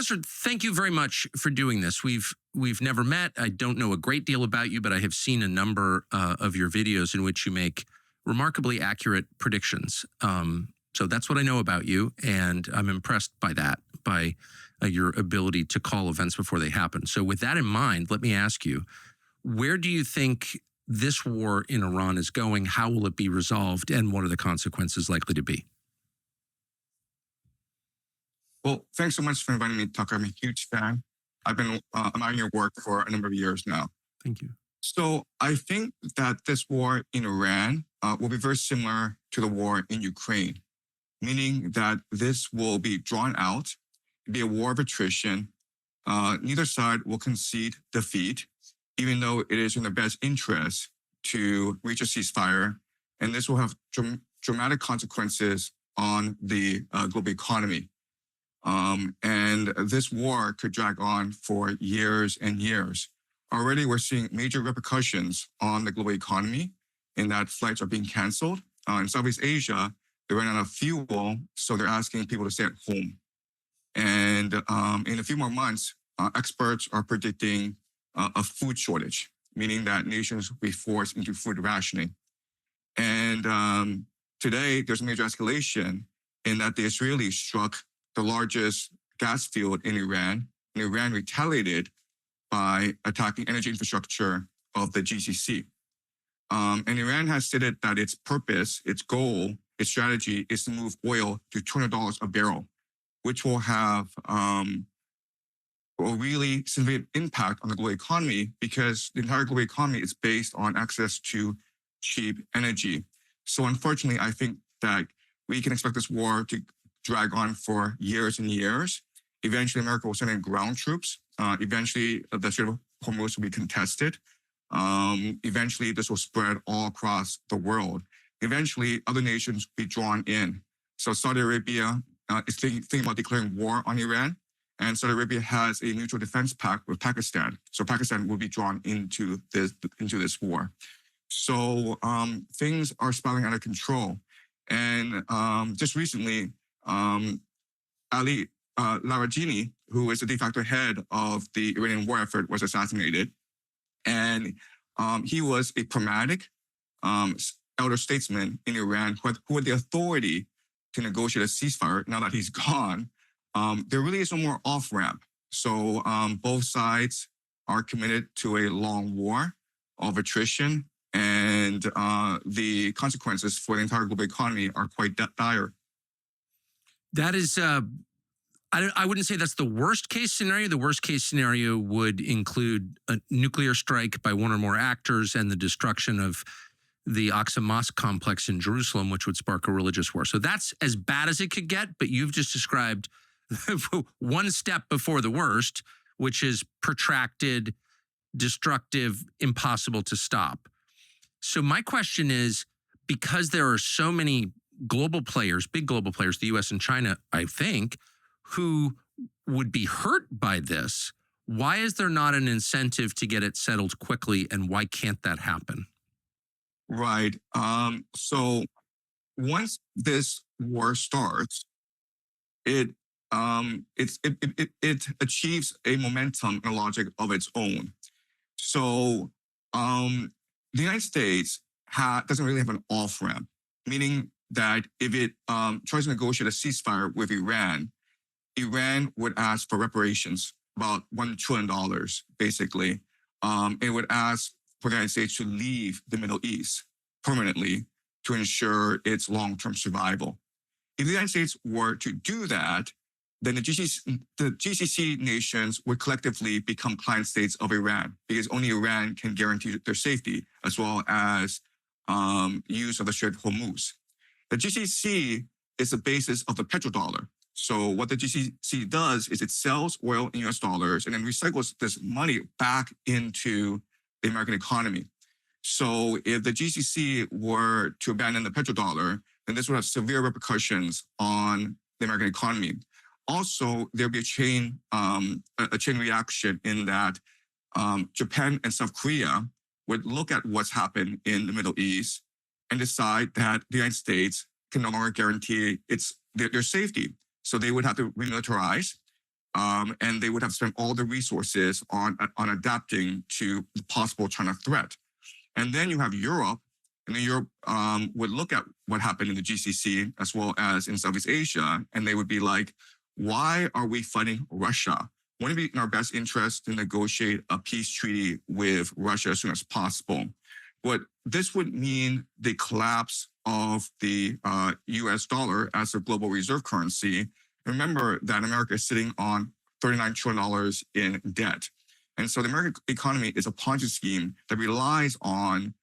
Professor, thank you very much for doing this. We've never met. I don't know a great deal about you, but I have seen a number of your videos in which you make remarkably accurate predictions. So that's what I know about you, and I'm impressed by that, by your ability to call events before they happen. So with that in mind, let me ask you, where do you think this war in Iran is going? How will it be resolved, and what are the consequences likely to be? Well, thanks so much for inviting me, Tucker. I'm a huge fan. I've been admiring your work for a number of years now. Thank you. So I think that this war in Iran will be very similar to the war in Ukraine, meaning that this will be drawn out, be a war of attrition. Neither side will concede defeat, even though it is in their best interest to reach a ceasefire. And this will have dramatic consequences on the global economy. And this war could drag on for years and years. Already, we're seeing major repercussions on the global economy in that flights are being canceled. In Southeast Asia, they ran out of fuel, so they're asking people to stay at home. And in a few more months, experts are predicting a food shortage, meaning that nations will be forced into food rationing. And today, there's a major escalation in that the Israelis struck the largest gas field in Iran, and Iran retaliated by attacking energy infrastructure of the GCC. And Iran has stated that its purpose, its goal, its strategy is to move oil to $200 a barrel, which will have a really significant impact on the global economy because the entire global economy is based on access to cheap energy. So unfortunately, I think that we can expect this war to drag on for years and years. Eventually, America will send in ground troops. Eventually, the Strait of Hormuz will be contested. Eventually, this will spread all across the world. Eventually, other nations will be drawn in. So Saudi Arabia is thinking about declaring war on Iran. And Saudi Arabia has a mutual defense pact with Pakistan. So Pakistan will be drawn into this war. So things are spiraling out of control. And just recently, Ali Larijani, who is the de facto head of the Iranian war effort, was assassinated. And he was a pragmatic elder statesman in Iran who had the authority to negotiate a ceasefire. Now that he's gone, there really is no more off-ramp. So both sides are committed to a long war of attrition, and the consequences for the entire global economy are quite dire. That is, I wouldn't say that's the worst case scenario. The worst case scenario would include a nuclear strike by one or more actors and the destruction of the Aqsa Mosque complex in Jerusalem, which would spark a religious war. So that's as bad as it could get, but you've just described one step before the worst, which is protracted, destructive, impossible to stop. So my question is, because there are so many global players, big global players, the US and China, I think, who would be hurt by this, why is there not an incentive to get it settled quickly, and why can't that happen? Right. So once this war starts, it achieves a momentum and a logic of its own. So the United States doesn't really have an off-ramp, meaning that if it tries to negotiate a ceasefire with Iran, Iran would ask for reparations, about $1 trillion, basically. It would ask for the United States to leave the Middle East permanently to ensure its long-term survival. If the United States were to do that, then the GCC nations would collectively become client states of Iran, because only Iran can guarantee their safety, as well as use of the Strait of Hormuz. The GCC is the basis of the petrodollar. So what the GCC does is it sells oil in US dollars and then recycles this money back into the American economy. So if the GCC were to abandon the petrodollar, then this would have severe repercussions on the American economy. Also, there'd be a chain reaction in that Japan and South Korea would look at what's happened in the Middle East and decide that the United States can no longer guarantee their safety. So they would have to remilitarize. and they would have spent all the resources on adapting to the possible China threat. And then you have Europe, and then Europe would look at what happened in the GCC as well as in Southeast Asia, and they would be like, why are we fighting Russia? Wouldn't it be in our best interest to negotiate a peace treaty with Russia as soon as possible? What this would mean the collapse of the US dollar as a global reserve currency. Remember that America is sitting on $39 trillion in debt. And so the American economy is a Ponzi scheme that relies on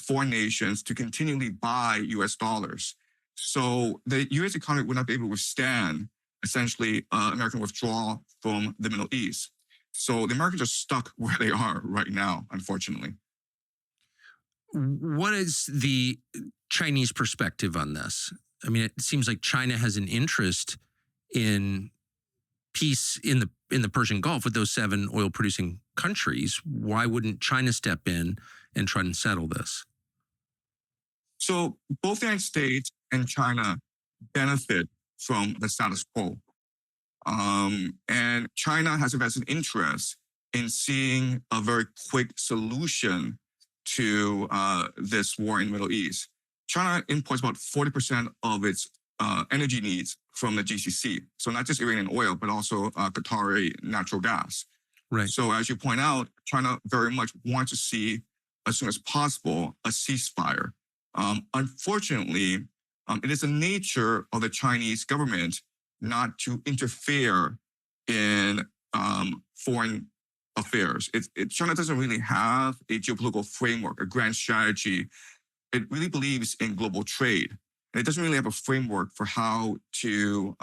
foreign nations to continually buy US dollars. So the US economy would not be able to withstand essentially American withdrawal from the Middle East. So the Americans are stuck where they are right now, unfortunately. What is the Chinese perspective on this? I mean, it seems like China has an interest in peace in the Persian Gulf with those 7 oil-producing countries. Why wouldn't China step in and try and settle this? So both the United States and China benefit from the status quo. And China has a vested interest in seeing a very quick solution to this war in the Middle East. China imports about 40% of its energy needs from the GCC. So not just Iranian oil, but also Qatari natural gas. Right. So as you point out, China very much wants to see, as soon as possible, a ceasefire. Unfortunately, it is the nature of the Chinese government not to interfere in foreign affairs. China doesn't really have a geopolitical framework, a grand strategy. It really believes in global trade. And it doesn't really have a framework for how to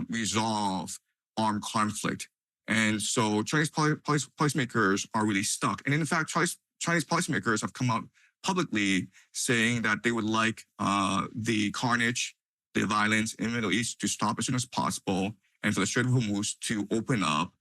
resolve armed conflict. And so Chinese policymakers are really stuck. And in fact, Chinese policymakers have come out publicly saying that they would like the carnage, the violence in the Middle East to stop as soon as possible and for the Strait of Hormuz to open up.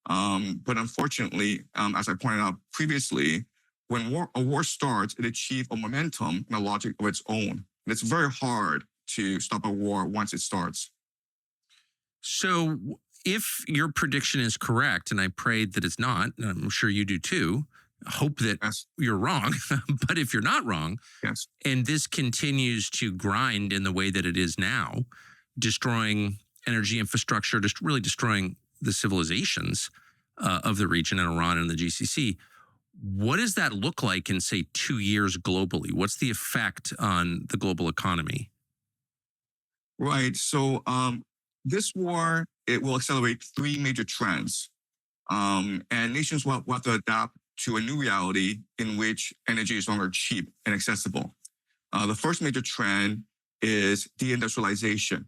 But unfortunately, as I pointed out previously, when a war starts, it achieves a momentum and a logic of its own. And it's very hard to stop a war once it starts. So if your prediction is correct, and I pray that it's not, and I'm sure you do too, hope that you're wrong, but if you're not wrong, yes, and this continues to grind in the way that it is now, destroying energy infrastructure, just really destroying the civilizations of the region and Iran and the GCC, what does that look like in, say, 2 years globally? What's the effect on the global economy? Right. So this war, it will accelerate 3 major trends. And nations will have to adapt to a new reality in which energy is no longer cheap and accessible. The first major trend is deindustrialization,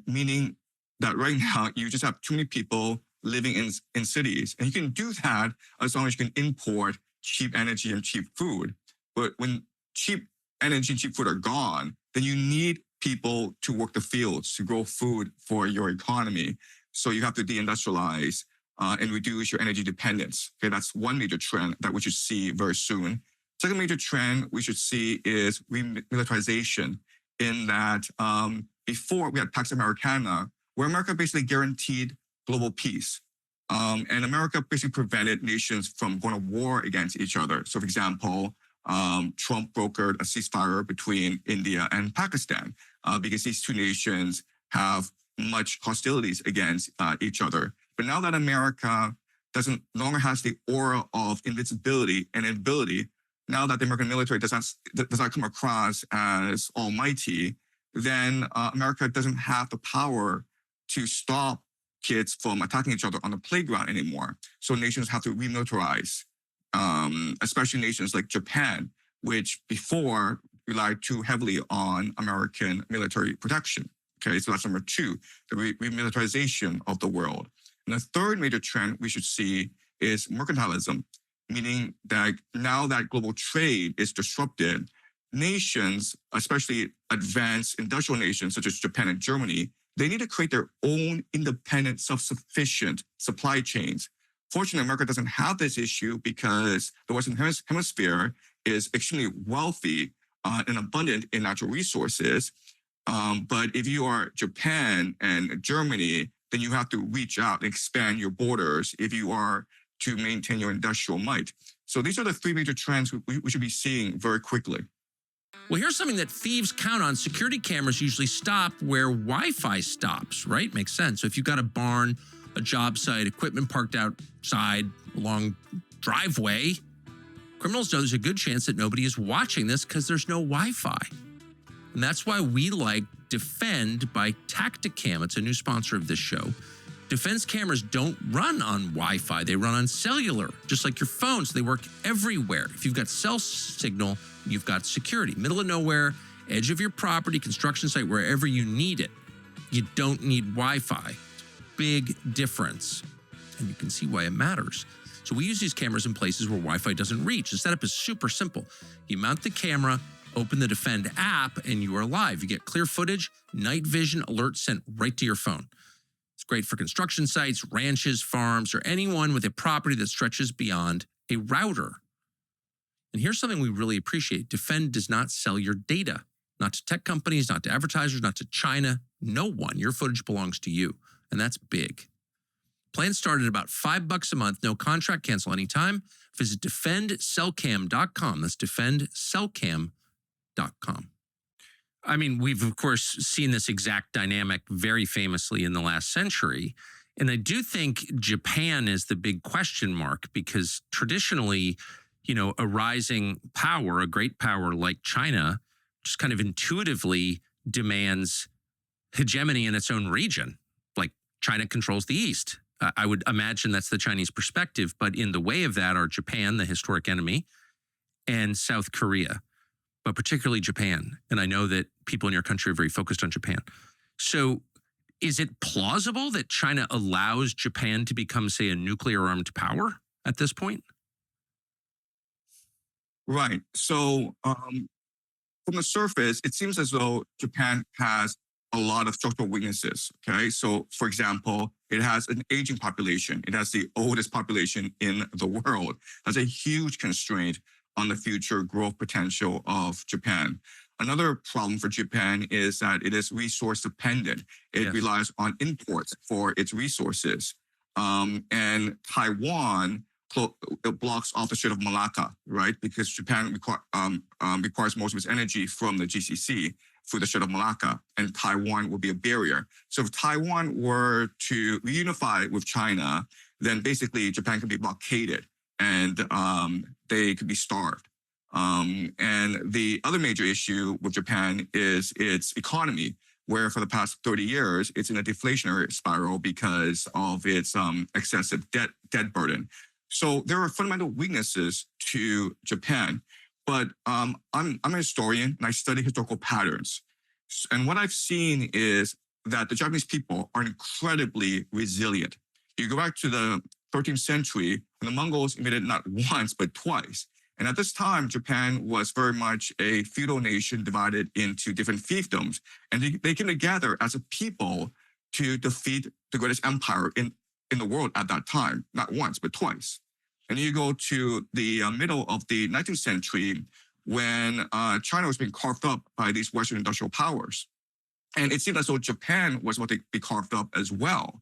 meaning that right now you just have too many people living in cities. And you can do that as long as you can import cheap energy and cheap food. But when cheap energy and cheap food are gone, then you need people to work the fields, to grow food for your economy. So you have to deindustrialize and reduce your energy dependence. Okay, that's one major trend that we should see very soon. Second major trend we should see is remilitarization, in that before we had Pax Americana, where America basically guaranteed global peace. And America basically prevented nations from going to war against each other. So for example, Trump brokered a ceasefire between India and Pakistan because these 2 nations have much hostilities against each other. But now that America no longer has the aura of invincibility and ability, now that the American military does not come across as almighty, then America doesn't have the power to stop kids from attacking each other on the playground anymore. So nations have to remilitarize, especially nations like Japan, which before relied too heavily on American military protection. Okay, so that's number 2, the remilitarization of the world. And the third major trend we should see is mercantilism, meaning that now that global trade is disrupted, nations, especially advanced industrial nations such as Japan and Germany, they need to create their own independent, self-sufficient supply chains. Fortunately, America doesn't have this issue because the Western Hemisphere is extremely wealthy and abundant in natural resources. But if you are Japan and Germany, then you have to reach out and expand your borders if you are to maintain your industrial might. So these are the three major trends we should be seeing very quickly. Well, here's something that thieves count on. Security cameras usually stop where Wi-Fi stops, right? Makes sense. So if you've got a barn, a job site, equipment parked outside along driveway, criminals know there's a good chance that nobody is watching this because there's no Wi-Fi. And that's why we like Defend by Tacticam. It's a new sponsor of this show. Defense cameras don't run on Wi-Fi. They run on cellular, just like your phones. They work everywhere. If you've got cell signal, you've got security. Middle of nowhere, edge of your property, construction site, wherever you need it. You don't need Wi-Fi. Big difference. And you can see why it matters. So we use these cameras in places where Wi-Fi doesn't reach. The setup is super simple. You mount the camera, open the Defend app, and you are live. You get clear footage, night vision alerts sent right to your phone. It's great for construction sites, ranches, farms, or anyone with a property that stretches beyond a router. And here's something we really appreciate. Defend does not sell your data, not to tech companies, not to advertisers, not to China. No one. Your footage belongs to you. And that's big. Plans start at about $5 a month. No contract, cancel anytime. Visit defendcellcam.com. That's defendcellcam.com. I mean, we've, of course, seen this exact dynamic very famously in the last century. And I do think Japan is the big question mark because traditionally, you know, a rising power, a great power like China, just kind of intuitively demands hegemony in its own region. Like China controls the East. I would imagine that's the Chinese perspective. But in the way of that are Japan, the historic enemy, and South Korea, but particularly Japan. And I know that people in your country are very focused on Japan. So is it plausible that China allows Japan to become, say, a nuclear armed power at this point? Right. So from the surface, it seems as though Japan has a lot of structural weaknesses. Okay. So, for example, it has an aging population. It has the oldest population in the world. That's a huge constraint on the future growth potential of Japan. Another problem for Japan is that it is resource dependent. It relies on imports for its resources. And Taiwan it blocks off the Strait of Malacca, right? Because Japan requires most of its energy from the GCC through the Strait of Malacca, and Taiwan will be a barrier. So if Taiwan were to reunify with China, then basically Japan could be blockaded and they could be starved. And the other major issue with Japan is its economy, where for the past 30 years, it's in a deflationary spiral because of its excessive debt burden. So there are fundamental weaknesses to Japan, but I'm a historian and I study historical patterns. And what I've seen is that the Japanese people are incredibly resilient. You go back to the 13th century, and the Mongols invaded not once, but twice. And at this time, Japan was very much a feudal nation divided into different fiefdoms. And they came together as a people to defeat the greatest empire in the world at that time, not once, but twice. And you go to the middle of the 19th century when China was being carved up by these Western industrial powers. And it seemed as though Japan was about to be carved up as well.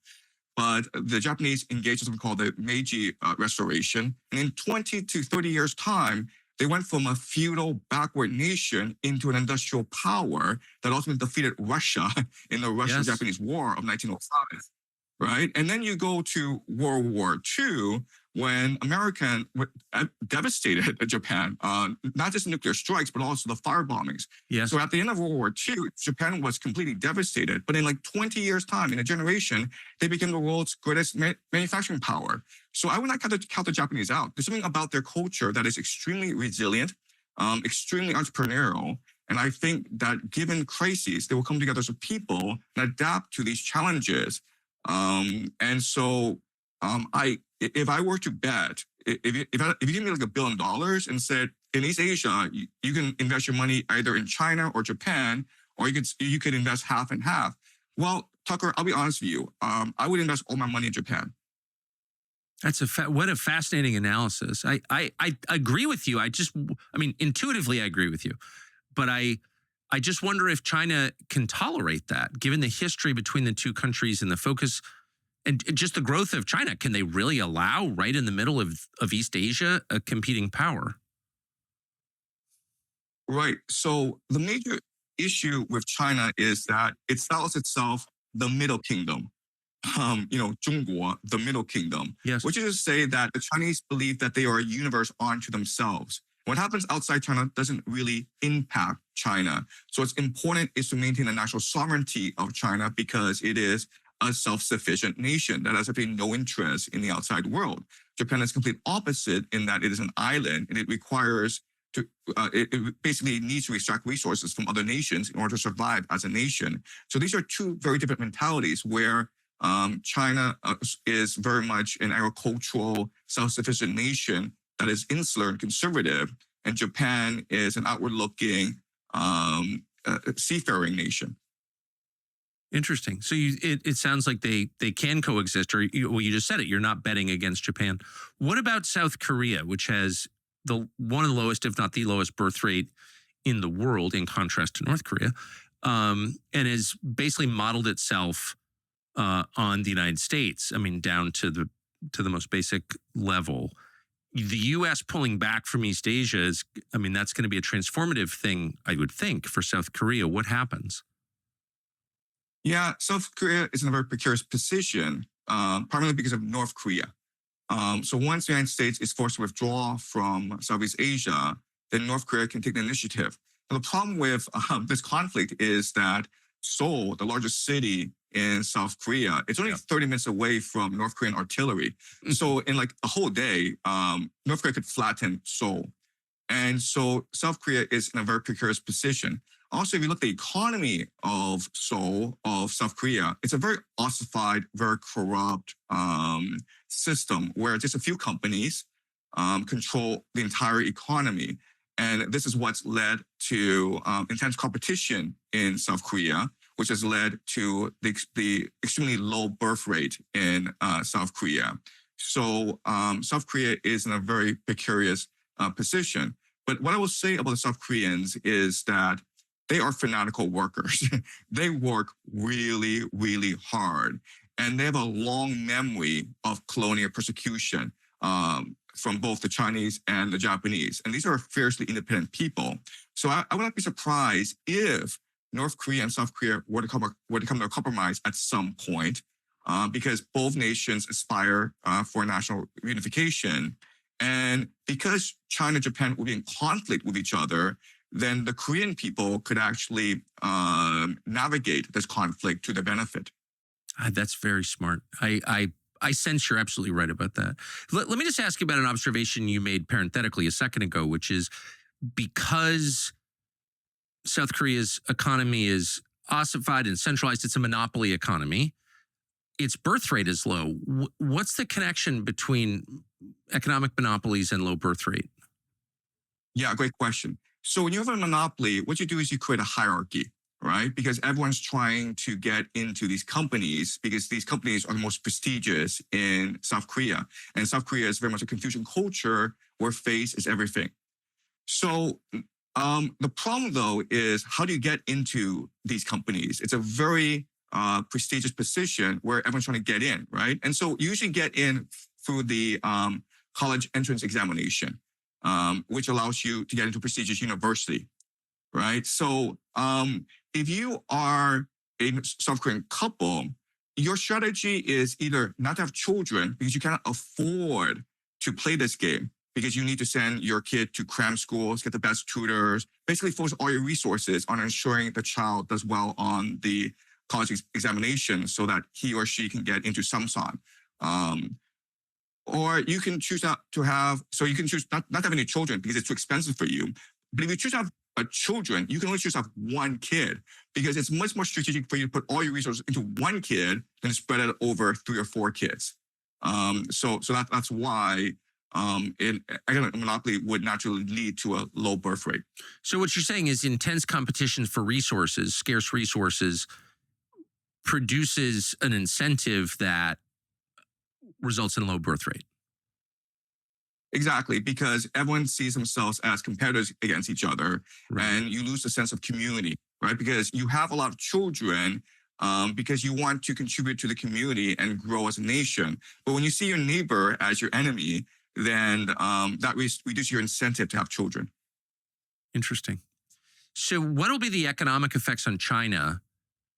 But the Japanese engaged in something called the Meiji Restoration. And in 20 to 30 years' time, they went from a feudal backward nation into an industrial power that ultimately defeated Russia in the Russo-Japanese War of 1905. Right? And then you go to World War II, when America devastated Japan, not just nuclear strikes, but also the fire bombings. Yes. So at the end of World War II, Japan was completely devastated. But in like 20 years' time, in a generation, they became the world's greatest manufacturing power. So I would not count the Japanese out. There's something about their culture that is extremely resilient, extremely entrepreneurial. And I think that given crises, they will come together as a people and adapt to these challenges. And so if I were to bet, if you give me like $1 billion and said, in East Asia, you can invest your money either in China or Japan, or you could invest half and half. Well, Tucker, I'll be honest with you. I would invest all my money in Japan. That's what a fascinating analysis. I agree with you. I mean, intuitively, I agree with you, but I I just wonder if China can tolerate that, given the history between the two countries and the focus and just the growth of China. Can they really allow right in the middle of East Asia a competing power? Right. So the major issue with China is that it styles itself the Middle Kingdom. 中国, the Middle Kingdom, Yes. which is to say that the Chinese believe that they are a universe unto themselves. What happens outside China doesn't really impact China. So what's important is to maintain the national sovereignty of China because it is a self-sufficient nation that has absolutely no interest in the outside world. Japan is complete opposite in that it is an island and it requires it basically needs to extract resources from other nations in order to survive as a nation. So these are two very different mentalities where China is very much an agricultural, self-sufficient nation that is insular and conservative, and Japan is an outward-looking, seafaring nation. Interesting. So it sounds like they can coexist, or you just said it. You're not betting against Japan. What about South Korea, which has one of the lowest, if not the lowest, birth rate in the world, in contrast to North Korea, and has basically modeled itself on the United States. I mean, down to the most basic level. The U.S. pulling back from East Asia is, I mean, that's going to be a transformative thing, I would think, for South Korea. What happens? Yeah, South Korea is in a very precarious position, primarily because of North Korea. So once the United States is forced to withdraw from Southeast Asia, then North Korea can take the initiative. Now, the problem with this conflict is that Seoul, the largest city in South Korea, it's only 30 minutes away from North Korean artillery. So in like a whole day, North Korea could flatten Seoul. And so South Korea is in a very precarious position. Also, if you look at the economy of Seoul, of South Korea, it's a very ossified, very corrupt system where just a few companies control the entire economy. And this is what's led to intense competition in South Korea, which has led to the extremely low birth rate in South Korea. So South Korea is in a very precarious position. But what I will say about the South Koreans is that they are fanatical workers. They work really, really hard. And they have a long memory of colonial persecution from both the Chinese and the Japanese. And these are fiercely independent people. So I would not be surprised if North Korea and South Korea were to come to a compromise at some point, because both nations aspire for national unification. And because China and Japan will be in conflict with each other, then the Korean people could actually navigate this conflict to their benefit. That's very smart. I sense you're absolutely right about that. Let me just ask you about an observation you made parenthetically a second ago, which is because South Korea's economy is ossified and centralized, it's a monopoly economy. Its birth rate is low. What's the connection between economic monopolies and low birth rate? Yeah, great question. So when you have a monopoly, what you do is you create a hierarchy, right? Because everyone's trying to get into these companies because these companies are the most prestigious in South Korea. And South Korea is very much a Confucian culture where face is everything. So the problem, though, is how do you get into these companies? It's a very prestigious position where everyone's trying to get in, right? And so you usually get in through the college entrance examination, which allows you to get into a prestigious university, right? So if you are a South Korean couple, your strategy is either not to have children because you cannot afford to play this game because you need to send your kid to cram schools, get the best tutors, basically focus all your resources on ensuring the child does well on the college examination so that he or she can get into Samsung. Or you can choose not to have, so you can choose not to have any children because it's too expensive for you. But if you choose to have children, you can only choose to have one kid because it's much more strategic for you to put all your resources into one kid than to spread it over 3 or 4 kids. So that's why economic monopoly would naturally lead to a low birth rate. So what you're saying is intense competition for resources, scarce resources, produces an incentive that results in low birth rate. Exactly, because everyone sees themselves as competitors against each other, Right. and you lose a sense of community, right? Because you have a lot of children, because you want to contribute to the community and grow as a nation. But when you see your neighbor as your enemy, then that reduces your incentive to have children. Interesting. So, what will be the economic effects on China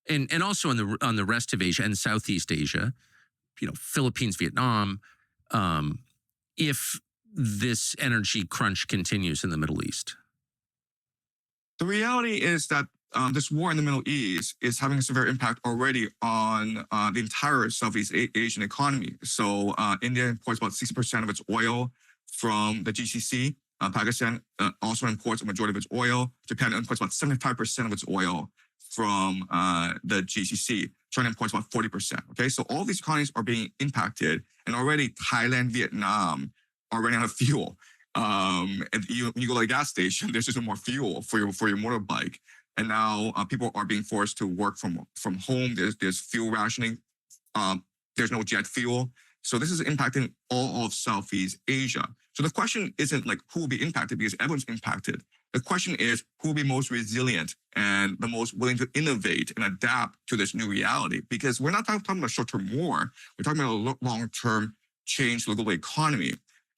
and also on the rest of Asia and Southeast Asia? Philippines, Vietnam, um, if this energy crunch continues in the Middle East? The reality is that this war in the Middle East is having a severe impact already on the entire Southeast Asian economy. So India imports about 60% of its oil from the GCC. Pakistan also imports a majority of its oil. Japan imports about 75% of its oil from the GCC. China imports about 40%. Okay, so all these economies are being impacted, and already Thailand, Vietnam are running out of fuel. And when you go to a gas station, there's just no more fuel for your motorbike. And now people are being forced to work from home. There's fuel rationing. There's no jet fuel. So this is impacting all of Southeast Asia. So the question isn't like who will be impacted, because everyone's impacted. The question is who will be most resilient and the most willing to innovate and adapt to this new reality. Because we're not talking about short-term war. We're talking about a long-term change to the global economy.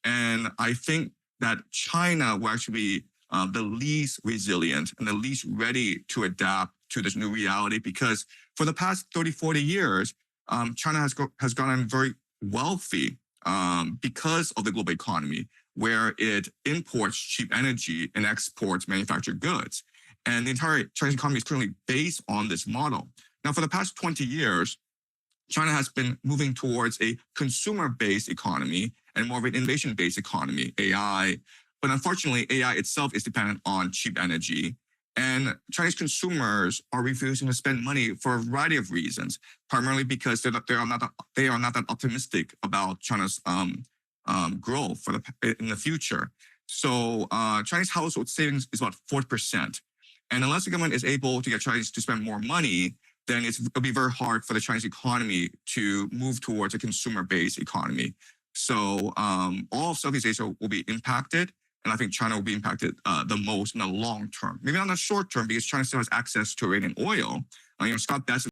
And I think that China will actually be the least resilient and the least ready to adapt to this new reality, because for the past 30, 40 years, China has gotten very wealthy because of the global economy, where it imports cheap energy and exports manufactured goods. And the entire Chinese economy is currently based on this model. Now, for the past 20 years, China has been moving towards a consumer-based economy and more of an innovation-based economy, AI. But unfortunately, AI itself is dependent on cheap energy. And Chinese consumers are refusing to spend money for a variety of reasons, primarily because they are not that optimistic about China's growth in the future. So Chinese household savings is about 40%. And unless the government is able to get Chinese to spend more money, then it'll be very hard for the Chinese economy to move towards a consumer-based economy. So all of Southeast Asia will be impacted. And I think China will be impacted the most in the long term. Maybe not in the short term, because China still has access to Iranian oil. Scott Bessent